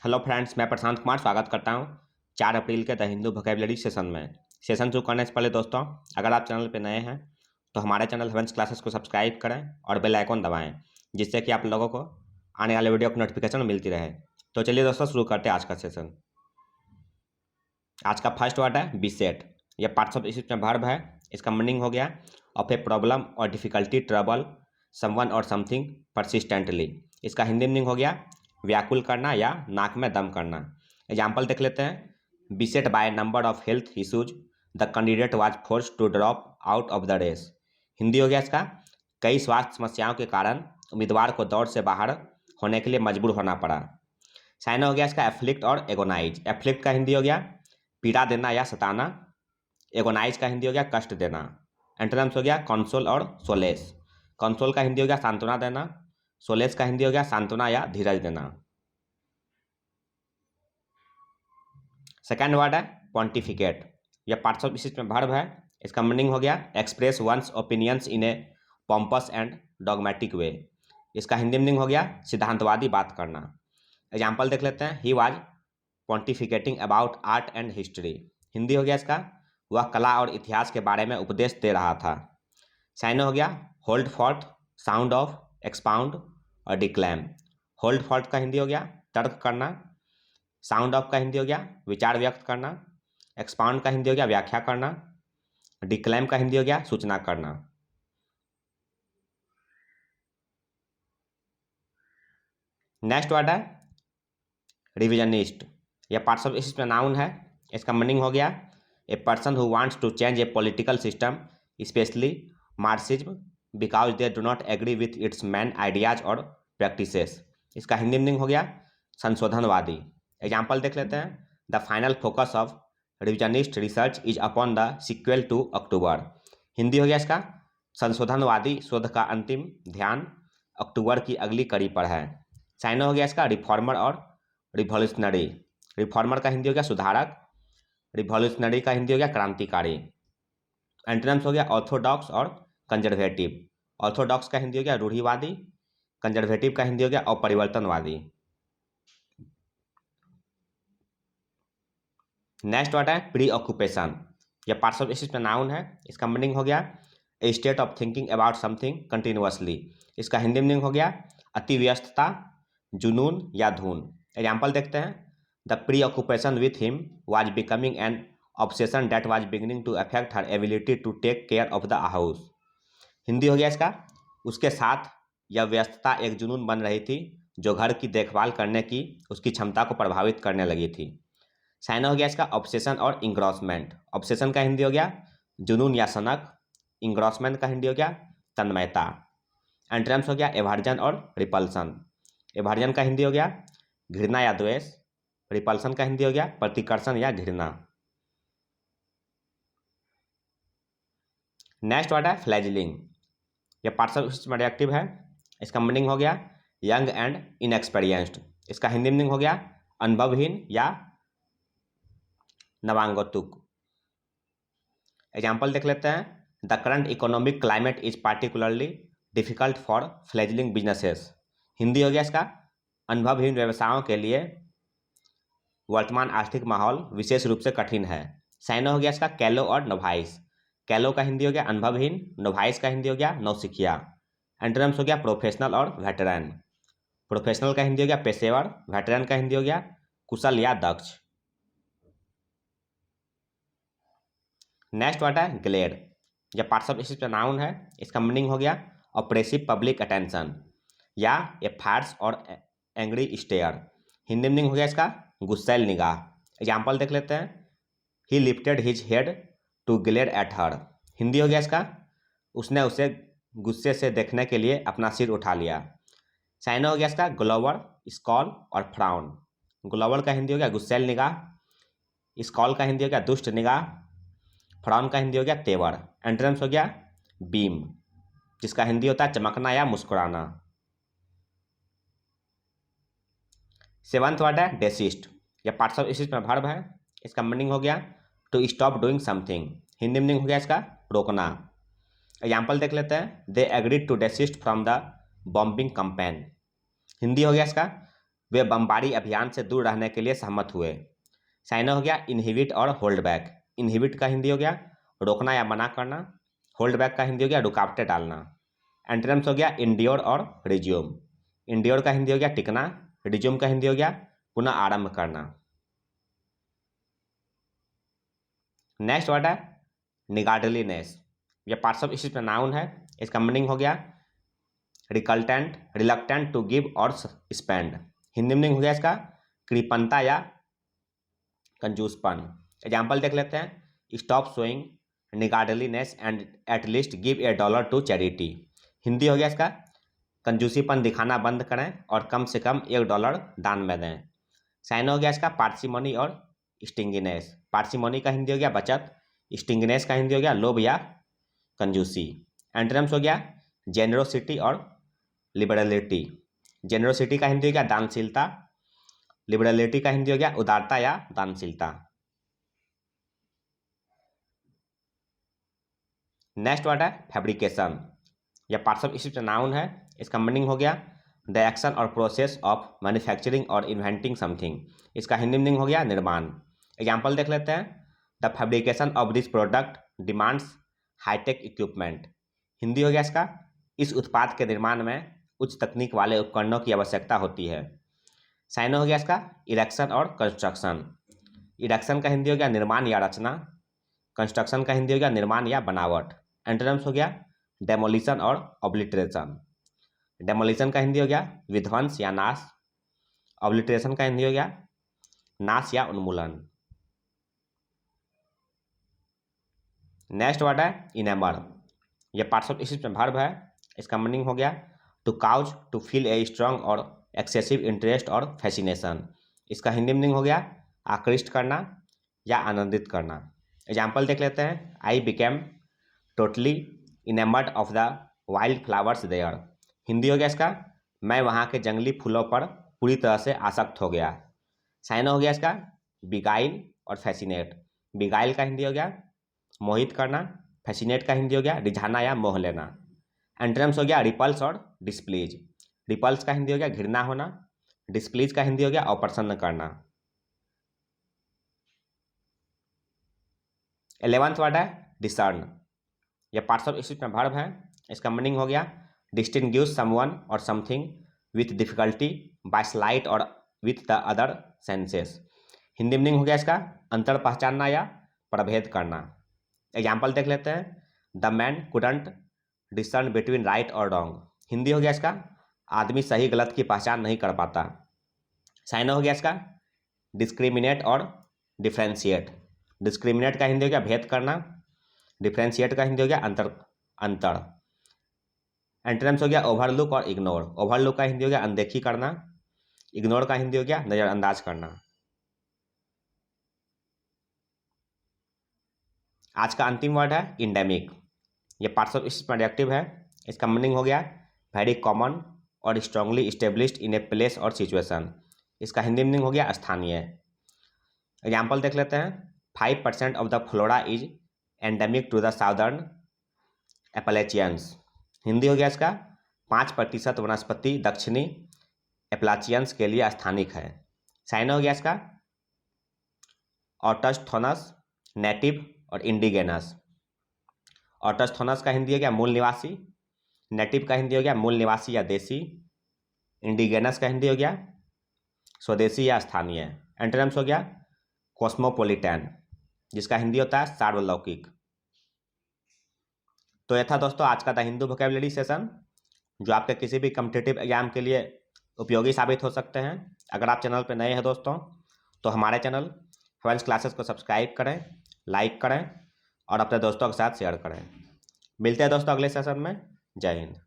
Hello friends, मैं प्रशांत कुमार स्वागत करता हूं 4 अप्रैल के द हिंदू वोकैबुलरी सेशन में। सेशन शुरू करने से पहले दोस्तों, अगर आप चैनल पर नए हैं तो हमारे चैनल हेवेंस क्लासेस को सब्सक्राइब करें और बेल आइकन दबाएं, जिससे कि आप लोगों को आने वाले वीडियो की नोटिफिकेशन मिलती रहे। तो चलिए दोस्तों, शुरू करते हैं आज का सेशन। आज का फर्स्ट वर्ड है बीसेट। यह पार्ट्स ऑफ स्पीच में वर्ब है। इसका मीनिंग हो गया ऑफ ए प्रॉब्लम और डिफिकल्टी, ट्रबल समवन और समथिंग परसिस्टेंटली। इसका हिंदी मीनिंग हो गया व्याकुल करना या नाक में दम करना। एग्जाम्पल देख लेते हैं। Beset by number of health issues the candidate was force to drop out of the race. Hindi हो गया इसका कई स्वास्थ्य समस्याओं के कारण उम्मीदवार को दौड़ से बाहर होने के लिए मजबूर होना पड़ा। साइन हो गया इसका एफ्लिक्ट और एगोनाइज। एफ्लिक्ट का हिंदी हो गया पीड़ा देना या सताना। एगोनाइज का हिंदी हो गया कष्ट देना। एंटोनिम्स हो गया कंसोल और सोलेस। कंसोल का हिंदी हो गया सांत्वना देना। सोलेस का हिंदी हो गया सांत्वना या धीरज देना। सेकेंड वर्ड है पॉन्टिफिकेट। यह पार्ट्स ऑफ स्पीच में वर्ब है। इसका मीनिंग हो गया express one's opinions in a pompous and dogmatic way. इसका हिंदी मीनिंग हो गया सिद्धांतवादी बात करना। एग्जाम्पल देख लेते हैं। He was pontificating about art and history. Hindi हो गया इसका वह कला और इतिहास के बारे में उपदेश दे रहा था। साइन हो गया hold forth, sound of, expound और डिक्लैम। होल्ड फॉर्थ का हिंदी हो गया तर्क करना। साउंड ऑफ का हिंदी हो गया विचार व्यक्त करना। एक्सपाउंड का हिंदी हो गया व्याख्या करना। डिक्लैम का हिंदी हो गया सूचना करना। नेक्स्ट वर्ड है रिविजनिस्ट। यह पार्ट्स ऑफ स्पीच में नाउन है। इसका मीनिंग हो गया a person who wants to change a political system specially Marxism because they do not agree with its main ideas और प्रैक्टिसेस। इसका हिंदी मीनिंग हो गया संशोधनवादी। एग्जाम्पल देख लेते हैं। The final focus of revisionist research is upon the sequel to October. Hindi हो गया इसका संशोधनवादी शोध का अंतिम ध्यान अक्टूबर की अगली कड़ी पर है। साइन हो गया इसका रिफॉर्मर और रिवॉल्यूशनरी। रिफॉर्मर का हिंदी हो गया सुधारक। रिवॉल्यूशनरी का हिंदी हो गया क्रांतिकारी। एंटोनिम्स हो गया ऑर्थोडॉक्स और कंजर्वेटिव। ऑर्थोडॉक्स का हिंदी हो गया रूढ़िवादी। कंजर्वेटिव का हिंदी हो गया अपरिवर्तनवादी। नेक्स्ट वर्ड है प्री ऑक्यूपेशन। यह पार्ट्स ऑफ स्पीच में नाउन है। इसका मीनिंग हो गया a state of thinking about something continuously. इसका हिंदी मीनिंग हो गया अति व्यस्तता, जुनून या धून। एग्जाम्पल देखते हैं। The preoccupation with him was becoming an obsession that was beginning to affect her ability to take care of the house. Hindi हो गया इसका उसके साथ यह व्यस्तता एक जुनून बन रही थी जो घर की देखभाल करने की उसकी क्षमता को प्रभावित करने लगी थी। साइन हो गया इसका ऑब्सेशन और इंग्रॉसमेंट। ऑब्सेशन का हिंदी हो गया जुनून या सनक। इंग्रॉसमेंट का हिंदी हो गया तन्मयता। एंटोनिम्स हो गया एवर्जन और रिपल्सन। एवर्जन का हिंदी हो गया घृणा या द्वेष। रिपल्सन का हिंदी हो गया प्रतिकर्षण या घृणा। नेक्स्ट वर्ड है फ्लैजलिंग। यह पार्ट्स ऑफ स्पीच में एडजेक्टिव है। इसका मीनिंग हो गया यंग एंड इनएक्सपीरियंस्ड। इसका हिंदी मीनिंग हो गया अनुभवहीन या नवांगतुक। एग्जाम्पल देख लेते हैं। The current economic climate is particularly difficult for fledgling businesses. Hindi हो गया इसका अनुभवहीन व्यवसायों के लिए वर्तमान आर्थिक माहौल विशेष रूप से कठिन है। साइन हो गया इसका कैलो और नोवाइस। कैलो का हिंदी हो गया अनुभवहीन। नोवाइस का हिंदी हो गया नौसिखिया। एंटोनिम्स हो गया प्रोफेशनल और वेटरन। प्रोफेशनल का हिंदी हो गया पेशेवर। वेटरन का हिंदी हो गया कुशल या दक्ष। नेक्स्ट वर्ड है ग्लेड। यह पार्ट्स ऑफ स्पीच में नाउन है। इसका मीनिंग हो गया ऑप्रेसिव पब्लिक अटेंशन या ए फायर्स और एंग्री स्टेयर। हिंदी मीनिंग हो गया इसका गुस्सैल निगाह। एग्जाम्पल देख लेते हैं। He lifted his head to glare at her. Hindi हो गया इसका उसने उसे गुस्से से देखने के लिए अपना सिर उठा लिया। साइन हो गया इसका ग्लोवर, स्कॉल और फ्राउन। ग्लोवर का हिंदी हो गया गुस्सैल निगाह। स्कॉल का हिंदी हो गया दुष्ट निगाह। फ्राउन का हिंदी हो गया तेवर। एंटोनिम्स हो गया बीम, जिसका हिंदी होता है चमकना या मुस्कुराना। सेवंथ वर्ड है डेसिस्ट। यह पार्ट्स ऑफ स्पीच में वर्ब है। इसका मीनिंग हो गया to stop doing something. Hindi meaning हो गया इसका रोकना। एग्जाम्पल देख लेते हैं। They agreed to desist from the bombing campaign. Hindi हो गया इसका वे बमबारी अभियान से दूर रहने के लिए सहमत हुए। साइनो हो गया इनहिबिट और होल्ड बैक। इनहिबिट का हिंदी हो गया रोकना या मना करना, होल्ड बैक का हिंदी हो गया रुकावटें डालना। एंटोनिम्स हो गया इंड्योर और रिज्यूम। इंड्योर का हिंदी हो गया टिकना, रिज्यूम का हिंदी हो गया पुनः आरंभ करना। नेक्स्ट वर्ड है निगार्डलीनेस। यह पार्ट्स ऑफ स्पीच में नाउन है। इसका मीनिंग हो गया रिकल्टेंट, रिलक्टेंट टू गिव और स्पेंड। हिंदी मीनिंग हो गया इसका कृपणता या कंजूसपन। एग्जाम्पल देख लेते हैं, stop showing niggardliness and at least give $1 to charity. Hindi हो गया इसका कंजूसीपन दिखाना बंद करें और कम से कम $1 दान में दें। साइन हो गया इसका पार्सिमोनी और स्टिंगिनेस। पार्सिमोनी का हिंदी हो गया बचत, स्टिंगिनेस का हिंदी हो गया लोभ या कंजूसी। एंटोनिम्स हो गया जेनरोसिटी और लिबरलिटी। जेनरोसिटी का हिंदी हो गया दानशीलता, लिबरलिटी का हिंदी हो गया उदारता या दानशीलता। नेक्स्ट वर्ड है फैब्रिकेशन। यह पार्ट्स ऑफ स्पीच नाउन है। इसका मीनिंग हो गया द एक्शन और प्रोसेस ऑफ मैन्युफैक्चरिंग और इन्वेंटिंग समथिंग। इसका हिंदी मीनिंग हो गया निर्माण। एग्जाम्पल देख लेते हैं, the fabrication of this product demands high tech equipment. Hindi हो गया इसका इस उत्पाद के निर्माण में उच्च तकनीक वाले उपकरणों की आवश्यकता होती है। साइनो हो गया इसका इरेक्शन और कंस्ट्रक्शन। इरेक्शन का हिंदी हो गया निर्माण या रचना, कंस्ट्रक्शन का हिंदी हो गया निर्माण या बनावट। एंटोनिम्स हो गया डेमोलिशन और ऑब्लिटरेशन। डेमोलिशन का हिंदी हो गया विध्वंस या नाश, ऑब्लिटरेशन का हिंदी हो गया नाश या उन्मूलन। नेक्स्ट वर्ड है इनेमर। यह पार्ट्स ऑफ स्पीच में वर्ब है। इसका मीनिंग हो गया to cause, to feel a strong और एक्सेसिव इंटरेस्ट और फैसिनेशन। इसका हिंदी मीनिंग हो गया आकृष्ट करना या आनंदित करना। एग्जाम्पल देख लेते हैं, I became totally enamoured of the wild flowers there. Hindi हो गया इसका मैं वहाँ के जंगली फूलों पर पूरी तरह से आसक्त हो गया। साइनो हो गया इसका बिगाइल और फैसिनेट। बिगाइल का हिंदी हो गया मोहित करना, फैसिनेट का हिंदी हो गया रिझाना या मोह लेना। एंटोनिम्स हो गया रिपल्स और डिस्प्लीज। रिपल्स का हिंदी हो गया घृणा होना, डिस्प्लीज का हिंदी हो गया अप्रसन्न करना। 11th वर्ड है डिसर्न। यह पार्ट्स ऑफ स्पीच में वर्ब है। इसका मीनिंग हो गया डिस्टिंग्विश समवन और something with difficulty by slight और with the other senses. Hindi meaning हो गया इसका अंतर पहचानना या प्रभेद करना। एग्जाम्पल देख लेते हैं, the man couldn't discern between right और रॉन्ग। हिंदी हो गया इसका आदमी सही गलत की पहचान नहीं कर पाता। साइनो हो गया इसका डिस्क्रिमिनेट और डिफ्रेंशिएट। डिस्क्रिमिनेट का हिंदी हो गया भेद करना, डिफ्रेंशिएट का हिंदी हो गया अंतर। एंटोनिम्स हो गया ओवरलुक और इग्नोर। ओवरलुक का हिंदी हो गया अनदेखी करना, इग्नोर का हिंदी हो गया नज़रअंदाज करना। आज का अंतिम वर्ड है इंडेमिक। ये पार्ट्स ऑफ स्पीच में एडजेक्टिव है। इसका मीनिंग हो गया वेरी कॉमन और strongly established in a place और सिचुएशन। इसका हिंदी मीनिंग हो गया स्थानीय। एग्जाम्पल देख लेते हैं, 5% of the flora is endemic to the southern Appalachians. Hindi हो गया इसका 5% वनस्पति दक्षिणी एपलाचियंस के लिए स्थानिक है। साइन हो गया इसका ऑटस्थोनस, नेटिव और इंडिगेनस। ऑटस्थोनस का हिंदी हो गया मूल निवासी, नेटिव का हिंदी हो गया मूल निवासी या देसी, इंडिगेनस का हिंदी हो गया स्वदेशी या स्थानीय। एंटोनिम्स हो गया कॉस्मोपोलिटन, जिसका हिंदी होता है सार्वलौकिक। तो यह था दोस्तों आज का द हिंदू वोकैबुलरी सेशन, जो आपके किसी भी कॉम्पिटिटिव एग्जाम के लिए उपयोगी साबित हो सकते हैं। अगर आप चैनल पर नए हैं दोस्तों, तो हमारे चैनल हेवेंस क्लासेस को सब्सक्राइब करें, लाइक करें और अपने दोस्तों के साथ शेयर करें। मिलते हैं दोस्तों अगले सेशन में। जय हिंद।